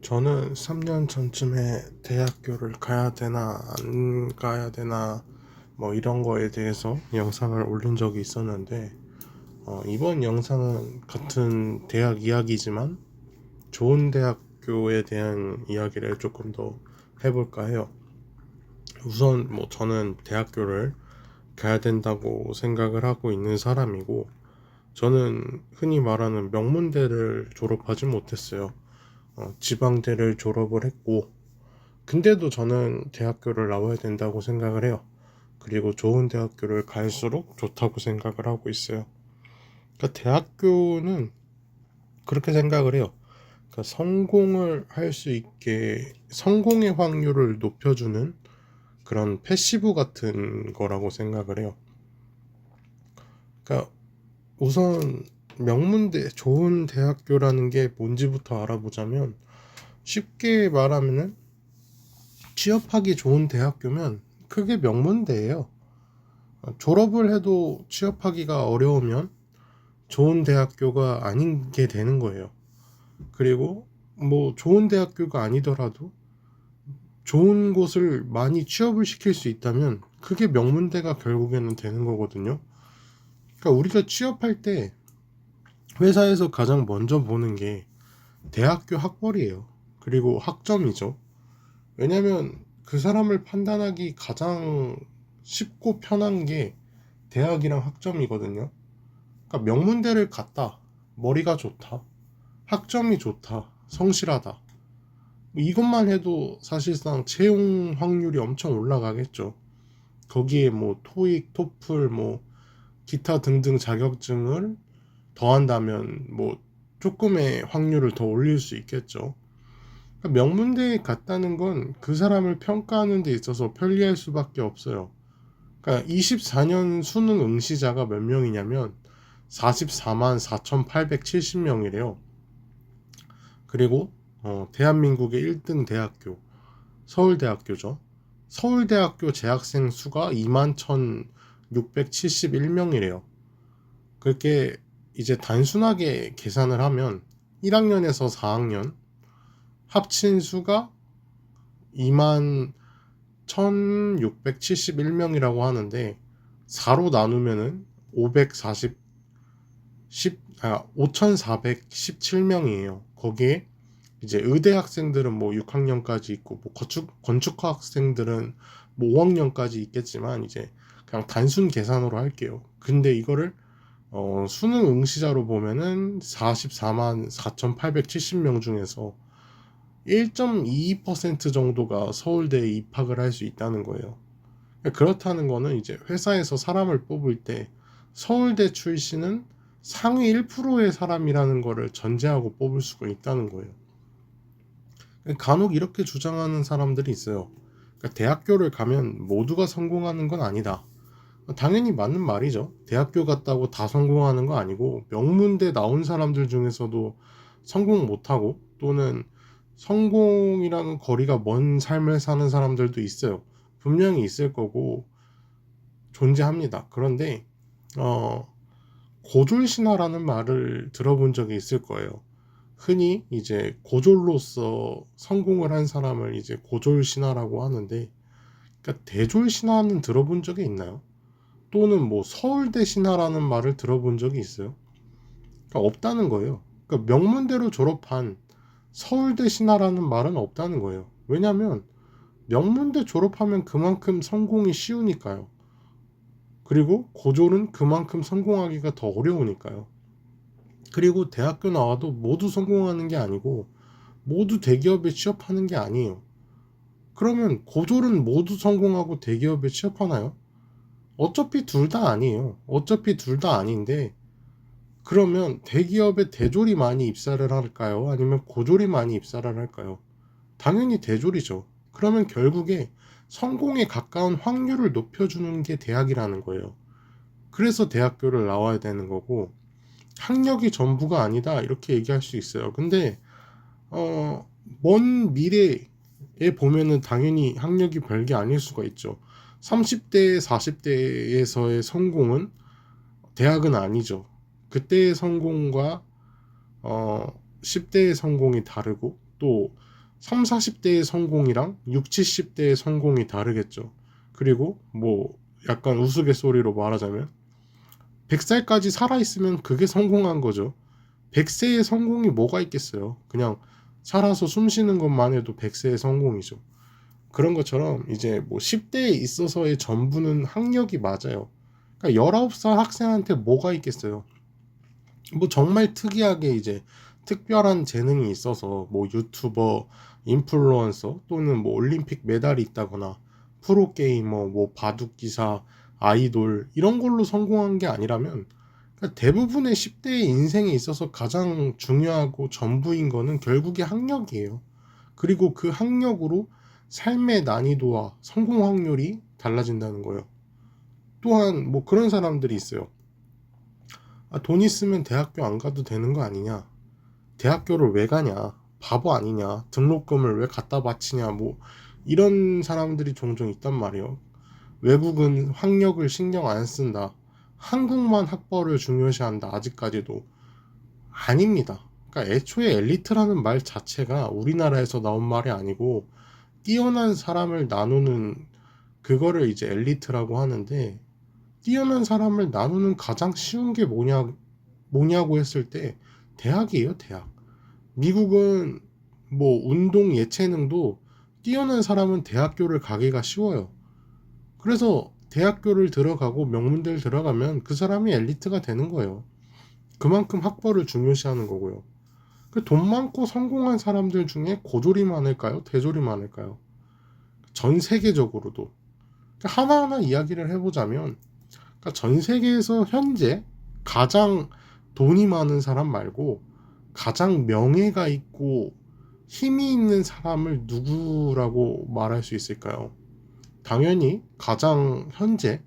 저는 3년 전쯤에 대학교를 가야 되나 안 가야 되나 뭐 이런 거에 대해서 영상을 올린 적이 있었는데, 이번 영상은 같은 대학 이야기지만 좋은 대학교에 대한 이야기를 조금 더 해볼까 해요. 우선 뭐 저는 대학교를 가야 된다고 생각을 하고 있는 사람이고, 저는 흔히 말하는 명문대를 졸업하지 못했어요. 지방대를 졸업을 했고, 근데도 저는 대학교를 나와야 된다고 생각을 해요. 그리고 좋은 대학교를 갈수록 좋다고 생각을 하고 있어요. 그러니까 대학교는 그렇게 생각을 해요. 그러니까 성공을 할 수 있게 성공의 확률을 높여주는 그런 패시브 같은 거라고 생각을 해요. 그러니까 우선 명문대, 좋은 대학교라는 게 뭔지부터 알아보자면, 쉽게 말하면은 취업하기 좋은 대학교면 크게 명문대예요. 졸업을 해도 취업하기가 어려우면 좋은 대학교가 아닌 게 되는 거예요. 그리고 뭐 좋은 대학교가 아니더라도 좋은 곳을 많이 취업을 시킬 수 있다면 그게 명문대가 결국에는 되는 거거든요. 그러니까 우리가 취업할 때 회사에서 가장 먼저 보는 게 대학교 학벌이에요. 그리고 학점이죠. 왜냐면 그 사람을 판단하기 가장 쉽고 편한 게 대학이랑 학점이거든요. 그러니까 명문대를 갔다, 머리가 좋다, 학점이 좋다, 성실하다, 뭐 이것만 해도 사실상 채용 확률이 엄청 올라가겠죠. 거기에 뭐 토익, 토플, 뭐 기타 등등 자격증을 더한다면 뭐 조금의 확률을 더 올릴 수 있겠죠. 그러니까 명문대에 갔다는 건 그 사람을 평가하는 데 있어서 편리할 수밖에 없어요. 그러니까 24년 수능 응시자가 몇 명이냐면 44만 4,870명이래요. 그리고 대한민국의 1등 대학교 서울대학교죠. 서울대학교 재학생 수가 2만 1,671명이래요. 그렇게 이제 단순하게 계산을 하면 1학년에서 4학년 합친 수가 2만 1,671명이라고 하는데, 4로 나누면은 540 5,417명이에요. 거기에 이제 의대 학생들은 뭐 6학년까지 있고, 뭐 건축 학생들은 뭐 5학년까지 있겠지만, 이제 그냥 단순 계산으로 할게요. 근데 이거를 수능 응시자로 보면은 44만 4,870명 중에서 1.22% 정도가 서울대에 입학을 할 수 있다는 거예요. 그렇다는 거는 이제 회사에서 사람을 뽑을 때 서울대 출신은 상위 1%의 사람이라는 거를 전제하고 뽑을 수가 있다는 거예요. 간혹 이렇게 주장하는 사람들이 있어요. 그러니까 대학교를 가면 모두가 성공하는 건 아니다. 당연히 맞는 말이죠. 대학교 갔다고 다 성공하는 거 아니고, 명문대 나온 사람들 중에서도 성공 못하고 또는 성공이라는 거리가 먼 삶을 사는 사람들도 있어요. 분명히 있을 거고 존재합니다. 그런데 어, 고졸신화라는 말을 들어본 적이 있을 거예요. 흔히 이제 고졸로서 성공을 한 사람을 이제 고졸신화라고 하는데, 그러니까 대졸신화는 들어본 적이 있나요? 또는 뭐 서울대 신화라는 말을 들어본 적이 있어요? 그러니까 없다는 거예요. 그러니까 명문대로 졸업한 서울대 신화라는 말은 없다는 거예요. 왜냐하면 명문대 졸업하면 그만큼 성공이 쉬우니까요. 그리고 고졸은 그만큼 성공하기가 더 어려우니까요. 그리고 대학교 나와도 모두 성공하는 게 아니고 모두 대기업에 취업하는 게 아니에요. 그러면 고졸은 모두 성공하고 대기업에 취업하나요? 어차피 둘 다 아니에요. 어차피 둘 다 아닌데, 그러면 대기업에 대졸이 많이 입사를 할까요? 아니면 고졸이 많이 입사를 할까요? 당연히 대졸이죠. 그러면 결국에 성공에 가까운 확률을 높여주는 게 대학이라는 거예요. 그래서 대학교를 나와야 되는 거고, 학력이 전부가 아니다 이렇게 얘기할 수 있어요. 근데 먼 미래에 보면은 당연히 학력이 별게 아닐 수가 있죠. 30대, 40대에서의 성공은 대학은 아니죠. 그때의 성공과 10대의 성공이 다르고, 또 3, 40대의 성공이랑 6, 70대의 성공이 다르겠죠. 그리고 뭐 약간 우스갯소리로 말하자면 100살까지 살아있으면 그게 성공한 거죠. 100세의 성공이 뭐가 있겠어요. 그냥 살아서 숨 쉬는 것만 해도 100세의 성공이죠. 그런 것처럼 이제 뭐 10대에 있어서의 전부는 학력이 맞아요. 그러니까 19살 학생한테 뭐가 있겠어요. 뭐 정말 특이하게 이제 특별한 재능이 있어서 뭐 유튜버, 인플루언서 또는 뭐 올림픽 메달이 있다거나 프로게이머, 뭐 바둑기사, 아이돌 이런 걸로 성공한 게 아니라면 그러니까 대부분의 10대의 인생에 있어서 가장 중요하고 전부인 거는 결국에 학력이에요. 그리고 그 학력으로 삶의 난이도와 성공 확률이 달라진다는 거예요. 또한 뭐 그런 사람들이 있어요. 돈 있으면 대학교 안 가도 되는 거 아니냐? 대학교를 왜 가냐? 바보 아니냐? 등록금을 왜 갖다 바치냐? 뭐 이런 사람들이 종종 있단 말이에요. 외국은 학력을 신경 안 쓴다. 한국만 학벌을 중요시한다. 아직까지도 아닙니다. 그러니까 애초에 엘리트라는 말 자체가 우리나라에서 나온 말이 아니고 뛰어난 사람을 나누는 그거를 이제 엘리트라고 하는데 뛰어난 사람을 나누는 가장 쉬운 게 뭐냐고 했을 때 대학이에요, 대학. 미국은 뭐 운동 예체능도 뛰어난 사람은 대학교를 가기가 쉬워요. 그래서 대학교를 들어가고 명문대를 들어가면 그 사람이 엘리트가 되는 거예요. 그만큼 학벌을 중요시하는 거고요. 그 돈 많고 성공한 사람들 중에 고졸이 많을까요? 대졸이 많을까요? 전 세계적으로도. 그러니까 하나하나 이야기를 해보자면 그러니까 전 세계에서 현재 가장 돈이 많은 사람 말고 가장 명예가 있고 힘이 있는 사람을 누구라고 말할 수 있을까요? 당연히 가장 현재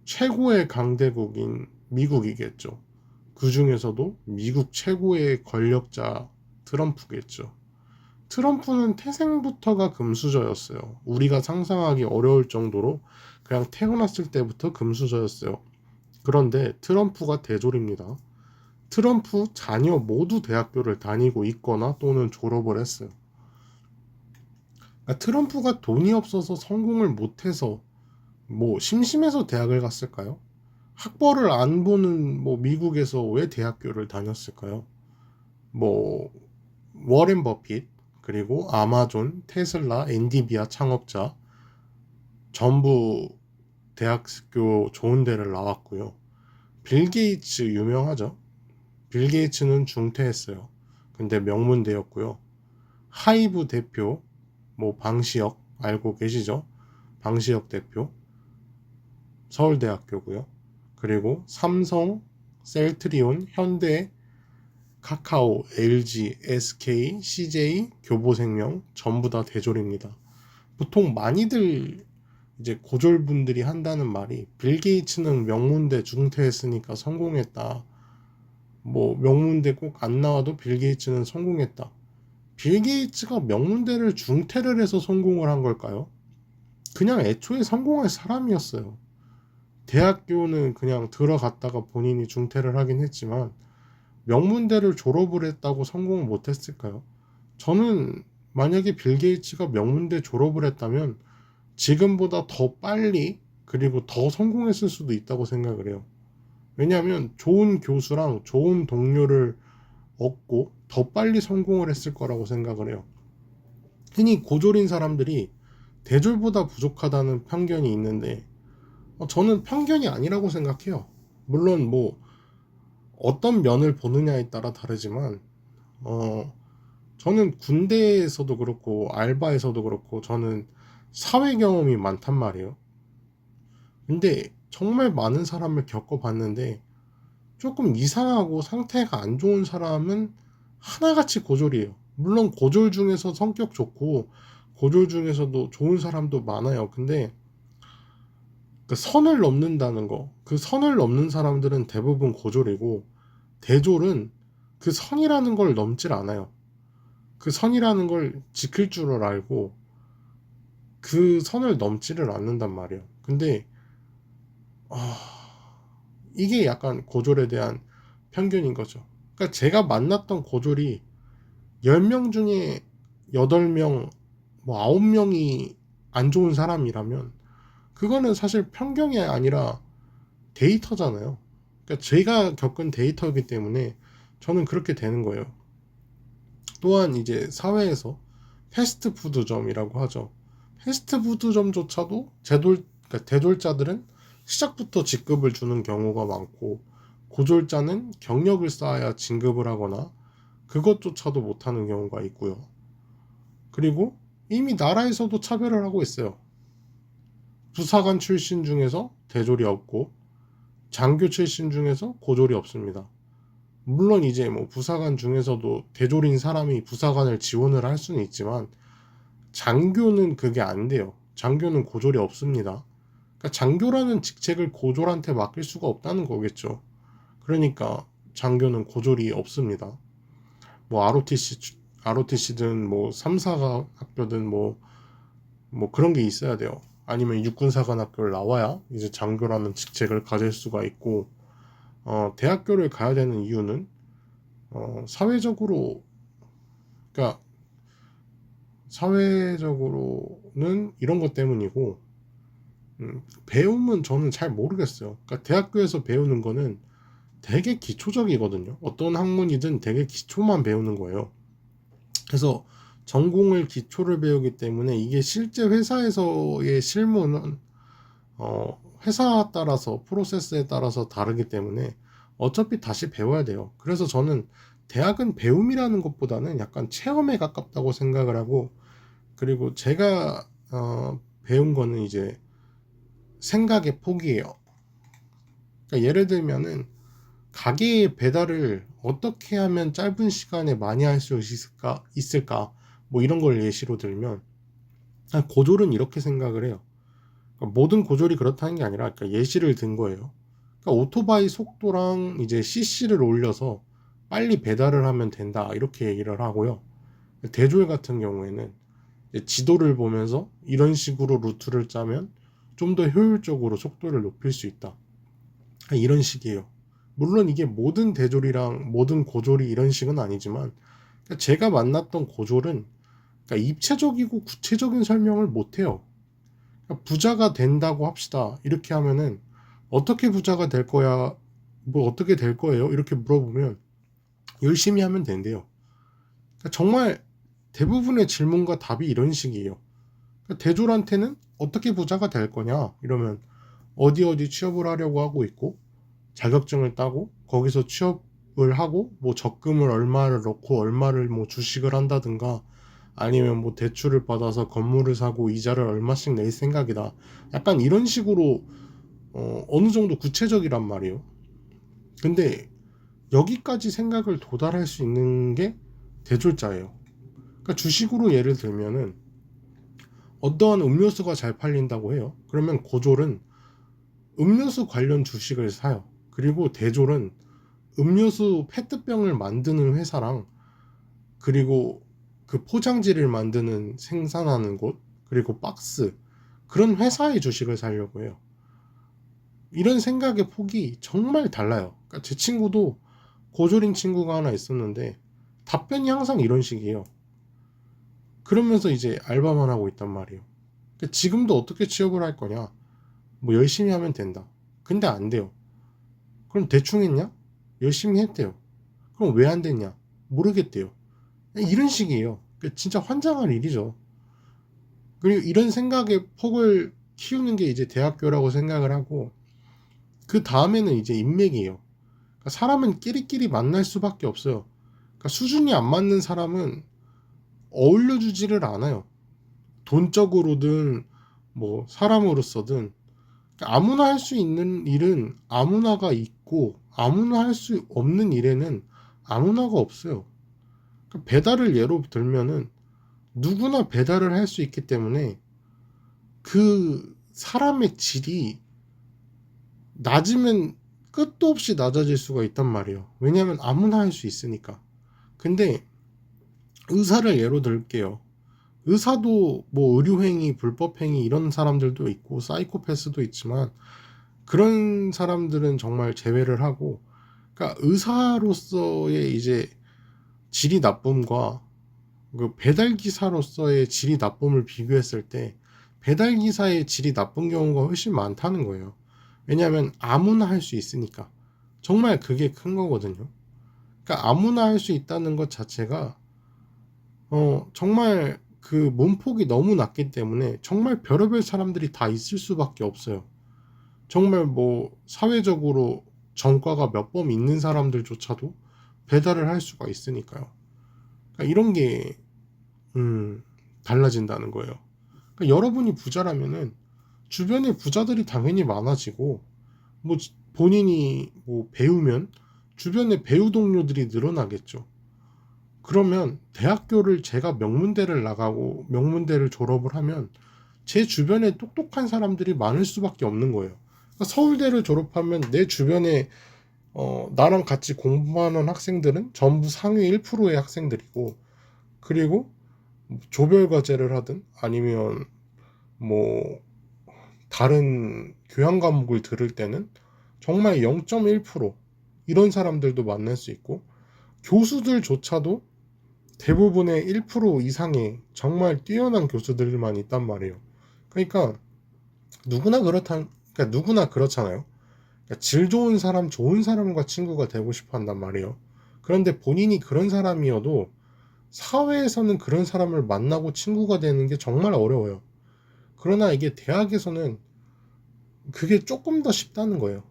최고의 강대국인 미국이겠죠. 그 중에서도 미국 최고의 권력자 트럼프겠죠. 트럼프는 태생부터가 금수저였어요. 우리가 상상하기 어려울 정도로 그냥 태어났을 때부터 금수저였어요. 그런데 트럼프가 대졸입니다. 트럼프 자녀 모두 대학교를 다니고 있거나 또는 졸업을 했어요. 그러니까 트럼프가 돈이 없어서 성공을 못해서 뭐 심심해서 대학을 갔을까요? 학벌을 안 보는 뭐 미국에서 왜 대학교를 다녔을까요? 뭐 워렌 버핏 그리고 아마존, 테슬라, 엔디비아 창업자 전부 대학교 좋은 데를 나왔고요. 빌 게이츠 유명하죠? 빌 게이츠는 중퇴했어요. 근데 명문대였고요. 하이브 대표 뭐 방시혁 알고 계시죠? 방시혁 대표 서울대학교고요. 그리고 삼성, 셀트리온, 현대, 카카오, LG, SK, CJ, 교보생명 전부 다 대졸입니다. 보통 많이들 이제 고졸분들이 한다는 말이 빌 게이츠는 명문대 중퇴했으니까 성공했다. 뭐 명문대 꼭 안 나와도 빌 게이츠는 성공했다. 빌 게이츠가 명문대를 중퇴를 해서 성공을 한 걸까요? 그냥 애초에 성공할 사람이었어요. 대학교는 그냥 들어갔다가 본인이 중퇴를 하긴 했지만 명문대를 졸업을 했다고 성공을 못했을까요? 저는 만약에 빌 게이츠가 명문대 졸업을 했다면 지금보다 더 빨리 그리고 더 성공했을 수도 있다고 생각을 해요. 왜냐하면 좋은 교수랑 좋은 동료를 얻고 더 빨리 성공을 했을 거라고 생각을 해요. 흔히 고졸인 사람들이 대졸보다 부족하다는 편견이 있는데 저는 편견이 아니라고 생각해요. 물론 뭐 어떤 면을 보느냐에 따라 다르지만 저는 군대에서도 그렇고 알바에서도 그렇고 저는 사회 경험이 많단 말이에요. 근데 정말 많은 사람을 겪어봤는데 조금 이상하고 상태가 안 좋은 사람은 하나같이 고졸이에요. 물론 고졸 중에서 성격 좋고 고졸 중에서도 좋은 사람도 많아요. 근데 그 선을 넘는다는 거, 그 선을 넘는 사람들은 대부분 고졸이고 대졸은 그 선이라는 걸 넘질 않아요. 그 선이라는 걸 지킬 줄을 알고 그 선을 넘지를 않는단 말이에요. 근데 이게 약간 고졸에 대한 편견인 거죠. 그러니까 제가 만났던 고졸이 10명 중에 8명, 뭐 9명이 안 좋은 사람이라면 그거는 사실 편견이 아니라 데이터잖아요. 그러니까 제가 겪은 데이터이기 때문에 저는 그렇게 되는 거예요. 또한 이제 사회에서 패스트푸드점이라고 하죠. 패스트푸드점조차도 그러니까 대졸자들은 시작부터 직급을 주는 경우가 많고 고졸자는 경력을 쌓아야 진급을 하거나 그것조차도 못하는 경우가 있고요. 그리고 이미 나라에서도 차별을 하고 있어요. 부사관 출신 중에서 대졸이 없고 장교 출신 중에서 고졸이 없습니다. 물론 이제 뭐 부사관 중에서도 대졸인 사람이 부사관을 지원을 할 수는 있지만 장교는 그게 안 돼요. 장교는 고졸이 없습니다. 그러니까 장교라는 직책을 고졸한테 맡길 수가 없다는 거겠죠. 그러니까 장교는 고졸이 없습니다. 뭐 ROTC든 뭐 3사가 학교든 뭐 그런 게 있어야 돼요. 아니면 육군사관학교를 나와야 이제 장교라는 직책을 가질 수가 있고, 대학교를 가야 되는 이유는 사회적으로, 그러니까 사회적으로는 이런 것 때문이고, 배움은 저는 잘 모르겠어요. 그러니까 대학교에서 배우는 거는 되게 기초적이거든요. 어떤 학문이든 되게 기초만 배우는 거예요. 그래서 전공을 기초를 배우기 때문에 이게 실제 회사에서의 실무는 회사 따라서 프로세스에 따라서 다르기 때문에 어차피 다시 배워야 돼요. 그래서 저는 대학은 배움이라는 것보다는 약간 체험에 가깝다고 생각을 하고, 그리고 제가 배운 거는 이제 생각의 폭이에요. 그러니까 예를 들면은 가게의 배달을 어떻게 하면 짧은 시간에 많이 할 수 있을까 뭐 이런 걸 예시로 들면, 고졸은 이렇게 생각을 해요. 그러니까 모든 고졸이 그렇다는 게 아니라, 그러니까 예시를 든 거예요. 그러니까 오토바이 속도랑 이제 CC를 올려서 빨리 배달을 하면 된다 이렇게 얘기를 하고요. 대졸 같은 경우에는 지도를 보면서 이런 식으로 루트를 짜면 좀 더 효율적으로 속도를 높일 수 있다, 이런 식이에요. 물론 이게 모든 대졸이랑 모든 고졸이 이런 식은 아니지만, 그러니까 제가 만났던 고졸은 그러니까 입체적이고 구체적인 설명을 못해요. 그러니까 부자가 된다고 합시다. 이렇게 하면은 어떻게 부자가 될 거야? 뭐 어떻게 될 거예요? 이렇게 물어보면 열심히 하면 된대요. 그러니까 정말 대부분의 질문과 답이 이런 식이에요. 그러니까 대졸한테는 어떻게 부자가 될 거냐? 이러면 어디 어디 취업을 하려고 하고 있고 자격증을 따고 거기서 취업을 하고 뭐 적금을 얼마를 넣고 얼마를 뭐 주식을 한다든가 아니면 뭐 대출을 받아서 건물을 사고 이자를 얼마씩 낼 생각이다. 약간 이런 식으로 어느 정도 구체적이란 말이에요. 근데 여기까지 생각을 도달할 수 있는 게 대졸자예요. 그러니까 주식으로 예를 들면은 어떠한 음료수가 잘 팔린다고 해요. 그러면 고졸은 음료수 관련 주식을 사요. 그리고 대졸은 음료수 페트병을 만드는 회사랑 그리고 그 포장지를 만드는 생산하는 곳 그리고 박스 그런 회사의 주식을 사려고 해요. 이런 생각의 폭이 정말 달라요. 그러니까 제 친구도 고졸인 친구가 하나 있었는데 답변이 항상 이런 식이에요. 그러면서 이제 알바만 하고 있단 말이에요. 그러니까 지금도 어떻게 취업을 할 거냐? 뭐 열심히 하면 된다. 근데 안 돼요. 그럼 대충 했냐? 열심히 했대요. 그럼 왜 안 됐냐? 모르겠대요. 이런 식이에요. 진짜 환장할 일이죠. 그리고 이런 생각의 폭을 키우는 게 이제 대학교라고 생각을 하고, 그 다음에는 이제 인맥이에요. 그러니까 사람은 끼리끼리 만날 수밖에 없어요. 그러니까 수준이 안 맞는 사람은 어울려주지를 않아요. 돈적으로든 뭐 사람으로서든. 그러니까 아무나 할 수 있는 일은 아무나가 있고 아무나 할 수 없는 일에는 아무나가 없어요. 그러니까 배달을 예로 들면은 누구나 배달을 할 수 있기 때문에 그 사람의 질이 낮으면 끝도 없이 낮아질 수가 있단 말이에요. 왜냐하면 아무나 할 수 있으니까. 근데 의사를 예로 들게요. 의사도 뭐 의료행위, 불법행위 이런 사람들도 있고 사이코패스도 있지만 그런 사람들은 정말 제외를 하고, 그러니까 의사로서의 이제 질이 나쁨과 그 배달 기사로서의 질이 나쁨을 비교했을 때 배달 기사의 질이 나쁜 경우가 훨씬 많다는 거예요. 왜냐하면 아무나 할 수 있으니까. 정말 그게 큰 거거든요. 그러니까 아무나 할 수 있다는 것 자체가 정말 그 몸폭이 너무 낮기 때문에 정말 별의별 사람들이 다 있을 수밖에 없어요. 정말 뭐 사회적으로 전과가 몇 번 있는 사람들조차도 배달을 할 수가 있으니까요. 그러니까 이런 게 달라진다는 거예요. 그러니까 여러분이 부자라면은 주변에 부자들이 당연히 많아지고, 뭐 본인이 뭐 배우면 주변에 배우 동료들이 늘어나겠죠. 그러면 대학교를 제가 명문대를 나가고 명문대를 졸업을 하면 제 주변에 똑똑한 사람들이 많을 수밖에 없는 거예요. 그러니까 서울대를 졸업하면 내 주변에 나랑 같이 공부하는 학생들은 전부 상위 1%의 학생들이고, 그리고 조별 과제를 하든 아니면 뭐 다른 교양 과목을 들을 때는 정말 0.1% 이런 사람들도 만날 수 있고, 교수들조차도 대부분의 1% 이상의 정말 뛰어난 교수들만 있단 말이에요. 그러니까 누구나 그렇잖아요. 그러니까 질 좋은 사람, 좋은 사람과 친구가 되고 싶어 한단 말이에요. 그런데 본인이 그런 사람이어도 사회에서는 그런 사람을 만나고 친구가 되는 게 정말 어려워요. 그러나 이게 대학에서는 그게 조금 더 쉽다는 거예요.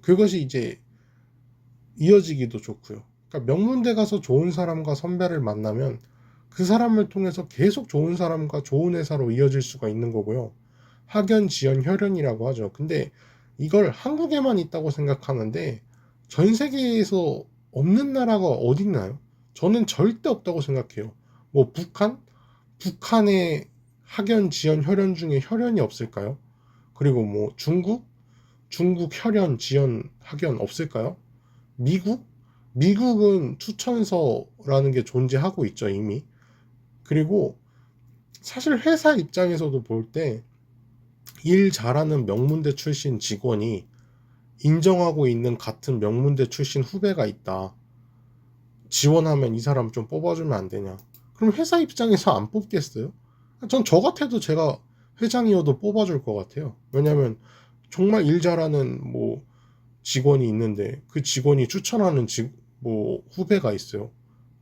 그것이 이제 이어지기도 좋고요. 그러니까 명문대 가서 좋은 사람과 선배를 만나면 그 사람을 통해서 계속 좋은 사람과 좋은 회사로 이어질 수가 있는 거고요. 학연, 지연, 혈연이라고 하죠. 근데 이걸 한국에만 있다고 생각하는데 전 세계에서 없는 나라가 어딨나요? 저는 절대 없다고 생각해요. 뭐 북한? 북한의 학연, 지연, 혈연 중에 혈연이 없을까요? 그리고 뭐 중국? 중국 혈연, 지연, 학연 없을까요? 미국? 미국은 추천서라는 게 존재하고 있죠, 이미. 그리고 사실 회사 입장에서도 볼 때 일 잘하는 명문대 출신 직원이 인정하고 있는 같은 명문대 출신 후배가 있다. 지원하면 이 사람 좀 뽑아주면 안 되냐. 그럼 회사 입장에서 안 뽑겠어요? 전 저 같아도 제가 회장이어도 뽑아줄 것 같아요. 왜냐면 정말 일 잘하는 뭐 직원이 있는데 그 직원이 추천하는 뭐 후배가 있어요.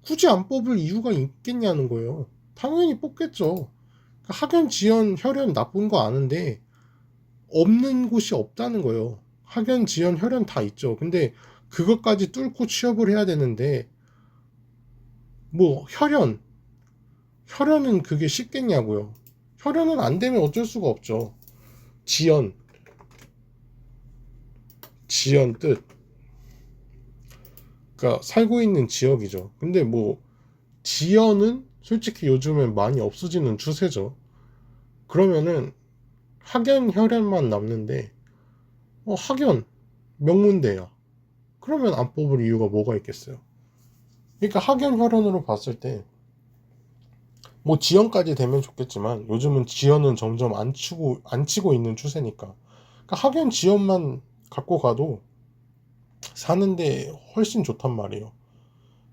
굳이 안 뽑을 이유가 있겠냐는 거예요. 당연히 뽑겠죠. 학연, 지연, 혈연 나쁜 거 아는데 없는 곳이 없다는 거예요. 학연, 지연, 혈연 다 있죠. 근데 그것까지 뚫고 취업을 해야 되는데 뭐 혈연은 그게 쉽겠냐고요. 혈연은 안 되면 어쩔 수가 없죠. 지연, 지연 뜻. 그러니까 살고 있는 지역이죠. 근데 뭐 지연은 솔직히 요즘엔 많이 없어지는 추세죠. 그러면은 학연, 혈연만 남는데 학연, 명문대야. 그러면 안 뽑을 이유가 뭐가 있겠어요. 그러니까 학연, 혈연으로 봤을 때 뭐 지연까지 되면 좋겠지만 요즘은 지연은 점점 안 치고 있는 추세니까. 그러니까 학연, 지연만 갖고 가도 사는데 훨씬 좋단 말이에요.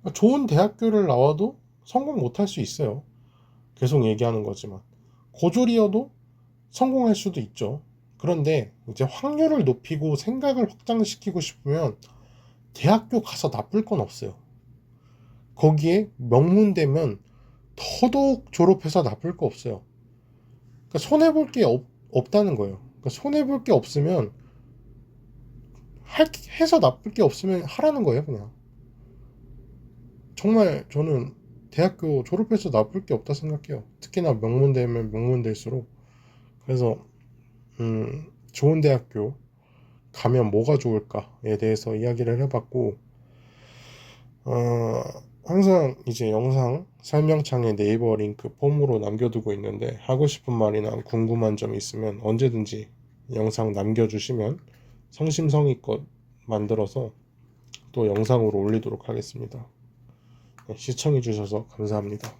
그러니까 좋은 대학교를 나와도 성공 못할 수 있어요. 계속 얘기하는 거지만 고졸이어도 성공할 수도 있죠. 그런데 이제 확률을 높이고 생각을 확장시키고 싶으면 대학교 가서 나쁠 건 없어요. 거기에 명문대면 더더욱 졸업해서 나쁠 거 없어요. 그러니까 손해볼 게 없다는 거예요. 그러니까 손해볼 게 없으면 해서 나쁠 게 없으면 하라는 거예요, 그냥. 정말 저는 대학교 졸업해서 나쁠 게 없다 생각해요. 특히나 명문대면 명문대일수록. 그래서 좋은 대학교 가면 뭐가 좋을까에 대해서 이야기를 해봤고, 어, 항상 이제 영상 설명창에 네이버 링크 폼으로 남겨두고 있는데 하고 싶은 말이나 궁금한 점 있으면 언제든지 영상 남겨주시면 성심성의껏 만들어서 또 영상으로 올리도록 하겠습니다. 시청해주셔서 감사합니다.